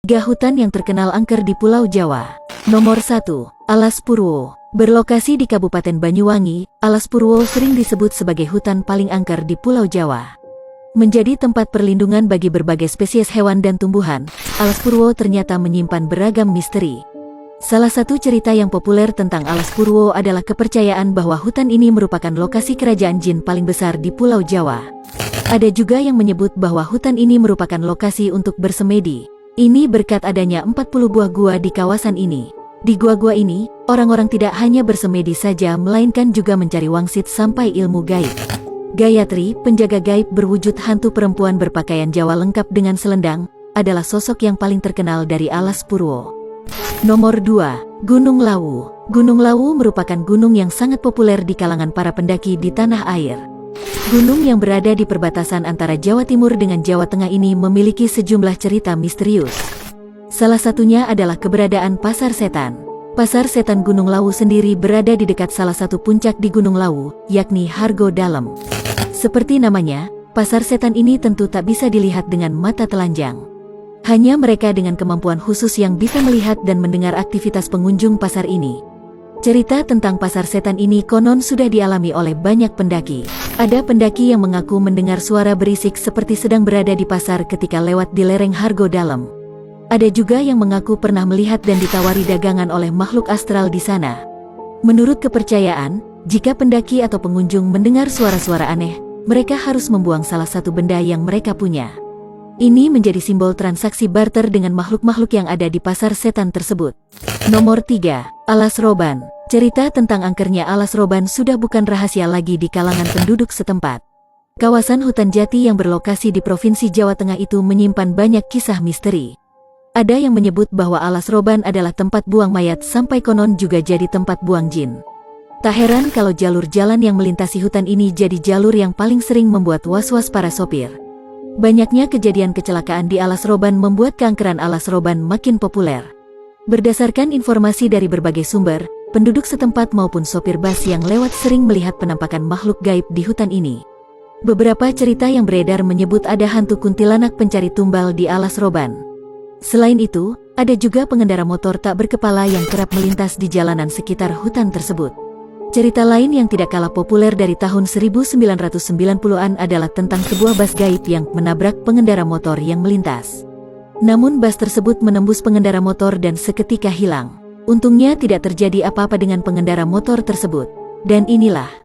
3 hutan yang terkenal angker di Pulau Jawa. Nomor 1. Alas Purwo. Berlokasi di Kabupaten Banyuwangi, Alas Purwo sering disebut sebagai hutan paling angker di Pulau Jawa. Menjadi tempat perlindungan bagi berbagai spesies hewan dan tumbuhan, Alas Purwo ternyata menyimpan beragam misteri. Salah satu cerita yang populer tentang Alas Purwo adalah kepercayaan bahwa hutan ini merupakan lokasi kerajaan jin paling besar di Pulau Jawa. Ada juga yang menyebut bahwa hutan ini merupakan lokasi untuk bersemedi. Ini berkat adanya 40 buah gua di kawasan ini. Di gua-gua ini, orang-orang tidak hanya bersemedi saja melainkan juga mencari wangsit sampai ilmu gaib. Gayatri, penjaga gaib berwujud hantu perempuan berpakaian Jawa lengkap dengan selendang, adalah sosok yang paling terkenal dari Alas Purwo. Nomor 2. Gunung Lawu. Gunung Lawu merupakan gunung yang sangat populer di kalangan para pendaki di tanah air. Gunung yang berada di perbatasan antara Jawa Timur dengan Jawa Tengah ini memiliki sejumlah cerita misterius. Salah satunya adalah keberadaan Pasar Setan. Pasar Setan Gunung Lawu sendiri berada di dekat salah satu puncak di Gunung Lawu, yakni Hargo Dalem. Seperti namanya, Pasar Setan ini tentu tak bisa dilihat dengan mata telanjang. Hanya mereka dengan kemampuan khusus yang bisa melihat dan mendengar aktivitas pengunjung pasar ini. Cerita tentang Pasar Setan ini konon sudah dialami oleh banyak pendaki. Ada pendaki yang mengaku mendengar suara berisik seperti sedang berada di pasar ketika lewat di lereng Hargo Dalem. Ada juga yang mengaku pernah melihat dan ditawari dagangan oleh makhluk astral di sana. Menurut kepercayaan, jika pendaki atau pengunjung mendengar suara-suara aneh, mereka harus membuang salah satu benda yang mereka punya. Ini menjadi simbol transaksi barter dengan makhluk-makhluk yang ada di Pasar Setan tersebut. Nomor 3. Alas Roban. Cerita tentang angkernya Alas Roban sudah bukan rahasia lagi di kalangan penduduk setempat. Kawasan hutan jati yang berlokasi di Provinsi Jawa Tengah itu menyimpan banyak kisah misteri. Ada yang menyebut bahwa Alas Roban adalah tempat buang mayat sampai konon juga jadi tempat buang jin. Tak heran kalau jalur jalan yang melintasi hutan ini jadi jalur yang paling sering membuat was-was para sopir. Banyaknya kejadian kecelakaan di Alas Roban membuat keangkeran Alas Roban makin populer. Berdasarkan informasi dari berbagai sumber, penduduk setempat maupun sopir bus yang lewat sering melihat penampakan makhluk gaib di hutan ini. Beberapa cerita yang beredar menyebut ada hantu kuntilanak pencari tumbal di Alas Roban. Selain itu, ada juga pengendara motor tak berkepala yang kerap melintas di jalanan sekitar hutan tersebut. Cerita lain yang tidak kalah populer dari tahun 1990-an adalah tentang sebuah bus gaib yang menabrak pengendara motor yang melintas. Namun bus tersebut menembus pengendara motor dan seketika hilang. Untungnya tidak terjadi apa-apa dengan pengendara motor tersebut. Dan inilah